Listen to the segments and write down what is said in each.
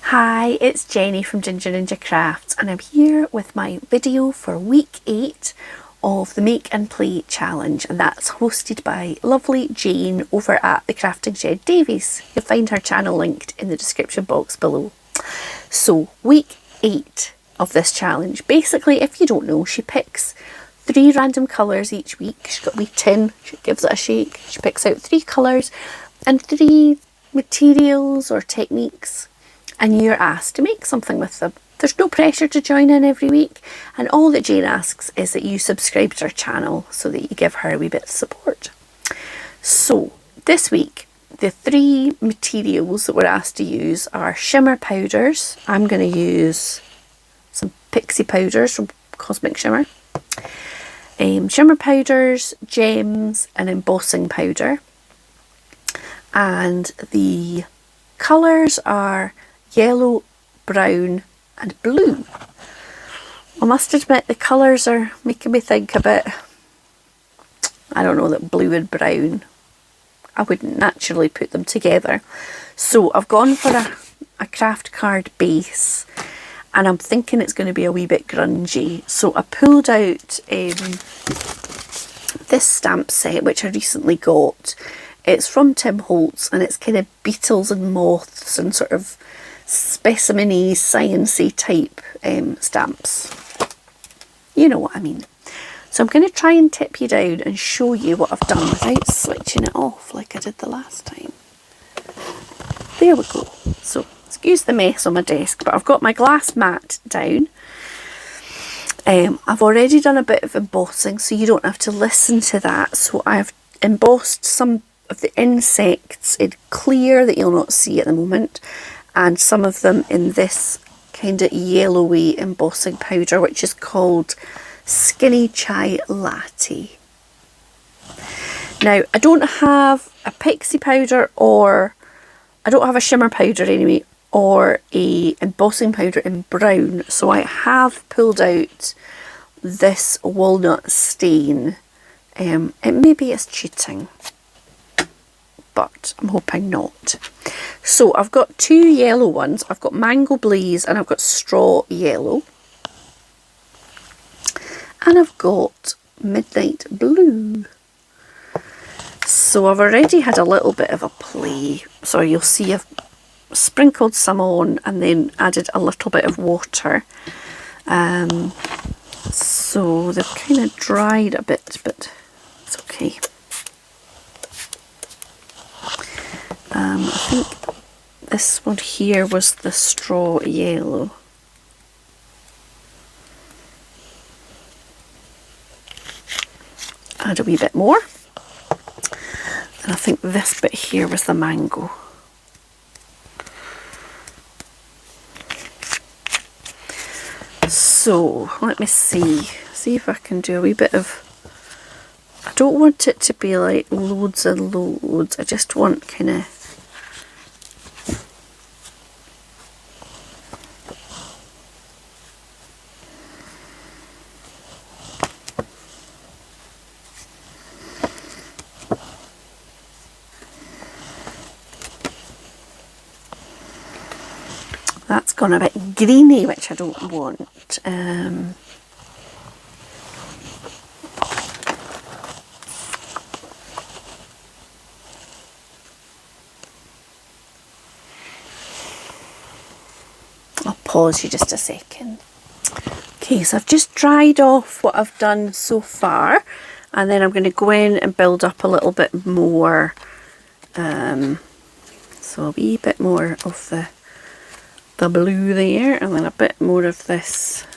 Hi, it's Jenny from Ginger Ninja Crafts and I'm here with my video for week 8 of the Make and Play Challenge, and that's hosted by lovely Jane over at the Crafting Shed Davies. You'll find her channel linked in the description box below. So week 8 of this challenge, basically, if you don't know, she picks 3 random colours each week. She's got a wee tin, she gives it a shake, she picks out 3 colours and 3 materials or techniques, and you're asked to make something with them. There's no pressure to join in every week, and all that Jane asks is that you subscribe to her channel so that you give her a wee bit of support. So this week, the 3 materials that we're asked to use are shimmer powders. I'm going to use some pixie powders from Cosmic Shimmer. Shimmer powders, gems and embossing powder. And the colours are yellow, brown and blue. I must admit the colours are making me think a bit, I don't know, that blue and brown, I wouldn't naturally put them together. So I've gone for a craft card base, and I'm thinking it's going to be a wee bit grungy. So I pulled out this stamp set which I recently got. It's from Tim Holtz and it's kind of beetles and moths and sort of specimen-y, sciencey type stamps. You know what I mean. So I'm going to try and tip you down and show you what I've done without switching it off like I did the last time. There we go. So excuse the mess on my desk, but I've got my glass mat down. I've already done a bit of embossing, so you don't have to listen to that. So I've embossed some of the insects in clear that you'll not see at the moment, and some of them in this kind of yellowy embossing powder which is called Skinny Chai Latte. Now I don't have a pixie powder, or I don't have a shimmer powder anyway, or a embossing powder in brown, so I have pulled out this walnut stain. It maybe is cheating, but I'm hoping not. So I've got 2 yellow ones. I've got Mango Blaze and I've got Straw Yellow. And I've got Midnight Blue. So I've already had a little bit of a play. So you'll see I've sprinkled some on and then added a little bit of water. So they've kind of dried a bit, but it's okay. I think this one here was the Straw Yellow. Add a wee bit more. And I think this bit here was the Mango. So let me see if I can do a wee bit of, I don't want it to be like loads and loads, I just want kind of, that's gone a bit greeny, which I don't want. I'll pause you just a second. Okay, so I've just dried off what I've done so far, and then I'm going to go in and build up a little bit more. So a wee bit more of the blue there, and then a bit more of this.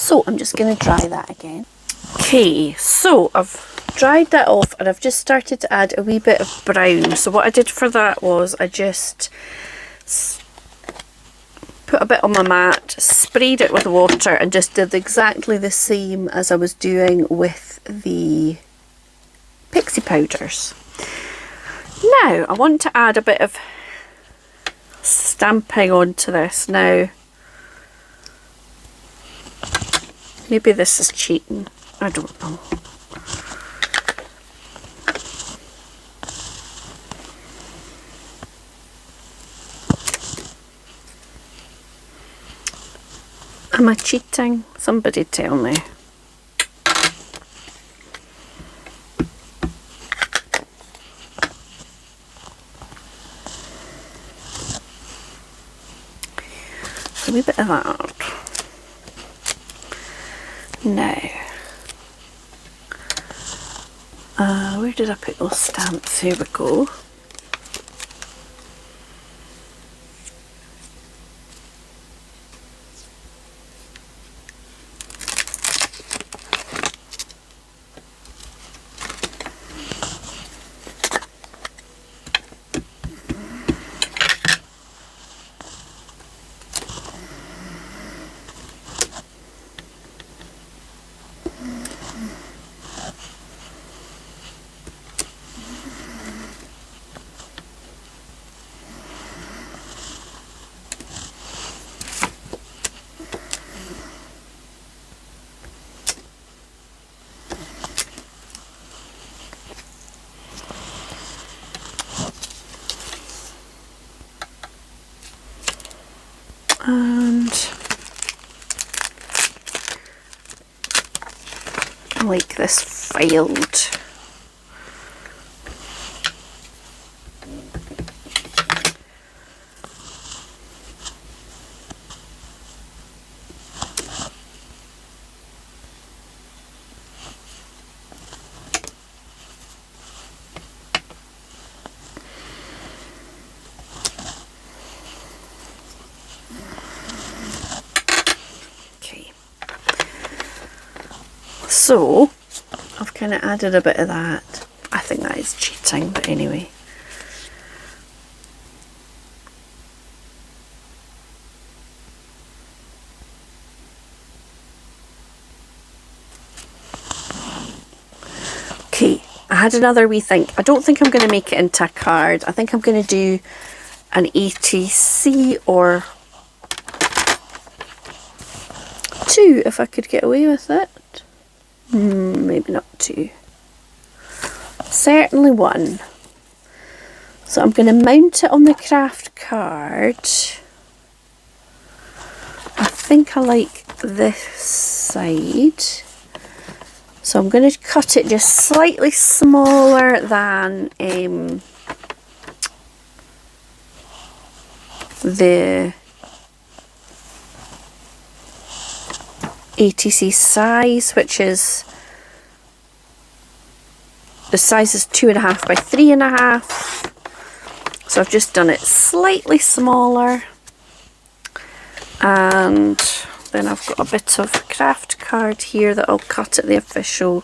So I'm just going to dry that again. Okay, so I've dried that off and I've just started to add a wee bit of brown. So what I did for that was I just put a bit on my mat, sprayed it with water and just did exactly the same as I was doing with the pixie powders. Now I want to add a bit of stamping onto this. Now maybe this is cheating, I don't know. Am I cheating? Somebody tell me. A wee bit of that. Now, where did I put those stamps? Here we go. And I like this filed. So I've kind of added a bit of that. I think that is cheating, but anyway. Okay, I had another wee think. I don't think I'm going to make it into a card. I think I'm going to do an ATC or 2 if I could get away with it. Maybe not 2. Certainly 1. So I'm going to mount it on the craft card. I think I like this side. So I'm going to cut it just slightly smaller than the ATC size, which is, the size is 2.5 by 3.5. So I've just done it slightly smaller, and then I've got a bit of craft card here that I'll cut at the official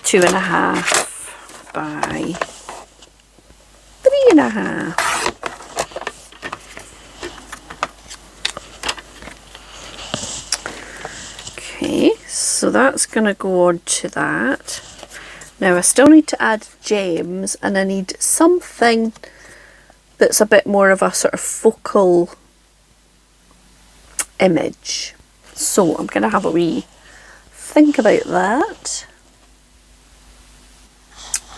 2.5 by 3.5. Okay, so that's going to go on to that. Now I still need to add gems, and I need something that's a bit more of a sort of focal image. So I'm going to have a wee think about that.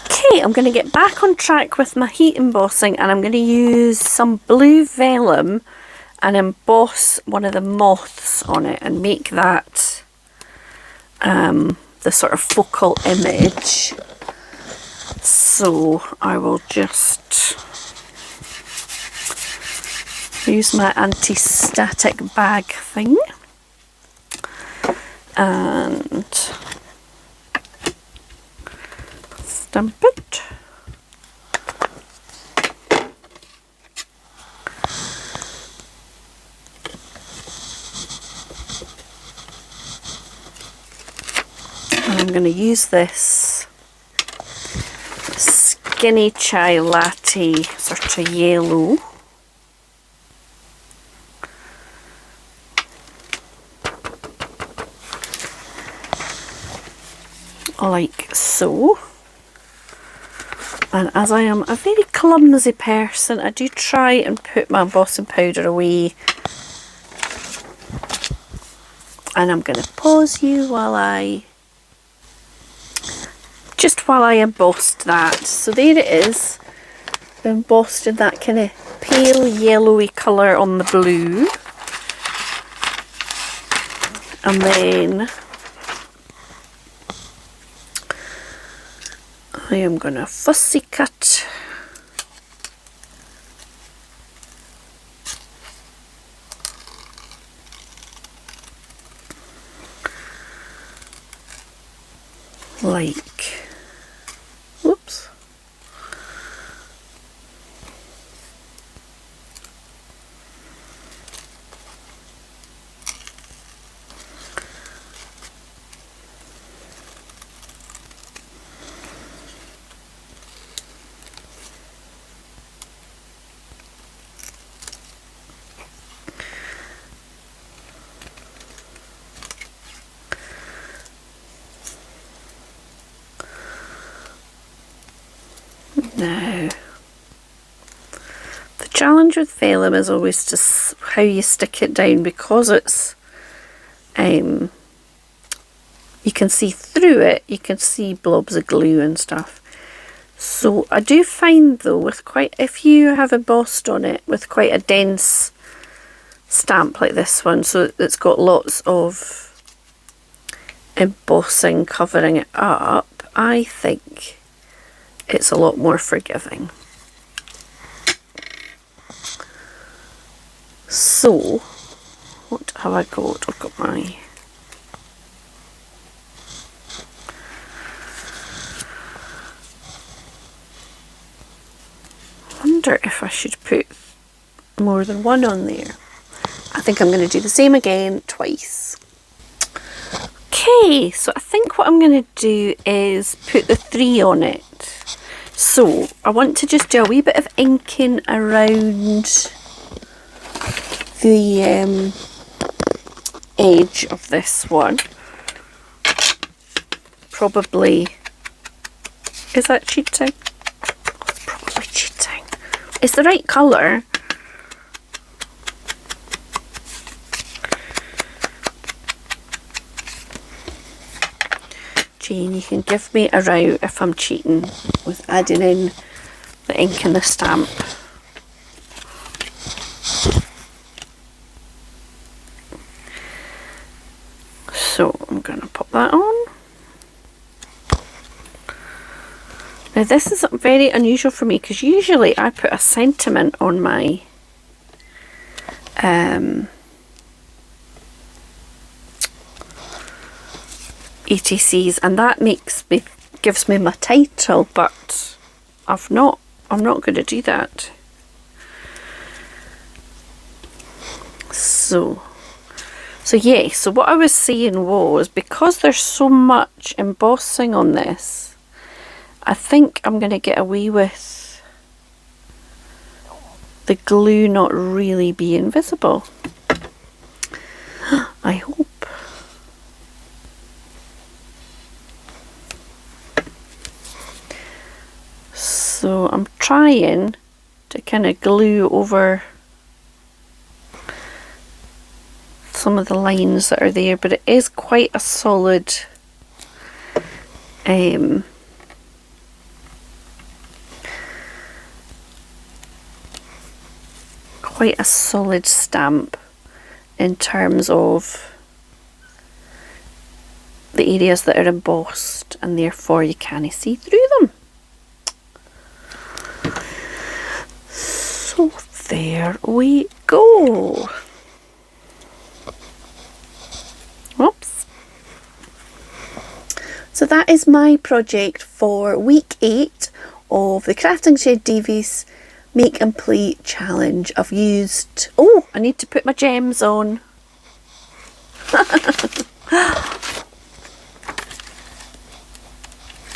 Okay, I'm going to get back on track with my heat embossing, and I'm going to use some blue vellum and emboss one of the moths on it and make that the sort of focal image. So I will just use my anti-static bag thing and stamp it. And I'm going to use this skinny chai latte sort of yellow. Like so. And as I am a very clumsy person, I do try and put my embossing powder away. And I'm going to pause you while I embossed that. So there it is, embossed in that kind of pale yellowy colour on the blue. And then I am going to fussy cut like, whoops, now. The challenge with vellum is always just how you stick it down, because it's you can see through it, you can see blobs of glue and stuff. So I do find though, with if you have embossed on it with quite a dense stamp like this one, so it's got lots of embossing covering it up, I think it's a lot more forgiving. So, what have I got? I've got my I wonder if I should put more than one on there. I think I'm going to do the same again twice. Okay, so I think what I'm going to do is put the 3 on it. So I want to just do a wee bit of inking around the edge of this one. Probably, is that cheating? It's probably cheating. It's the right colour. Jane, you can give me a row if I'm cheating with adding in the ink and the stamp. So I'm going to pop that on. Now this is very unusual for me, because usually I put a sentiment on my ETCs, and that gives me my title, but I'm not going to do that. So yeah, so what I was saying was, because there's so much embossing on this, I think I'm going to get away with the glue not really being visible. I hope. So I'm trying to kind of glue over some of the lines that are there, but it is quite a solid stamp in terms of the areas that are embossed, and therefore you can't see through them. So there we go. Oops. So that is my project for week 8 of the Crafting Shed Davies Make and Play Challenge. I've used... oh, I need to put my gems on.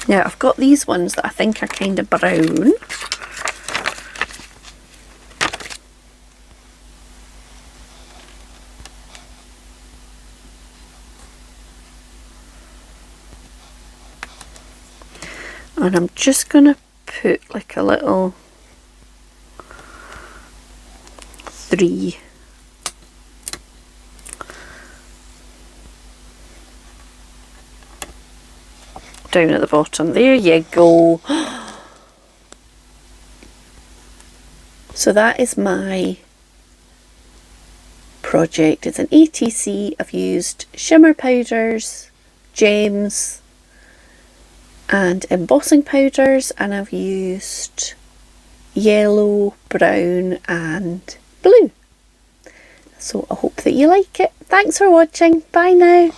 Now I've got these ones that I think are kind of brown. And I'm just going to put like a little 3 down at the bottom. There you go. So that is my project. It's an ATC. I've used shimmer powders, gems and embossing powders, and I've used yellow, brown and blue. So I hope that you like it. Thanks for watching. Bye now.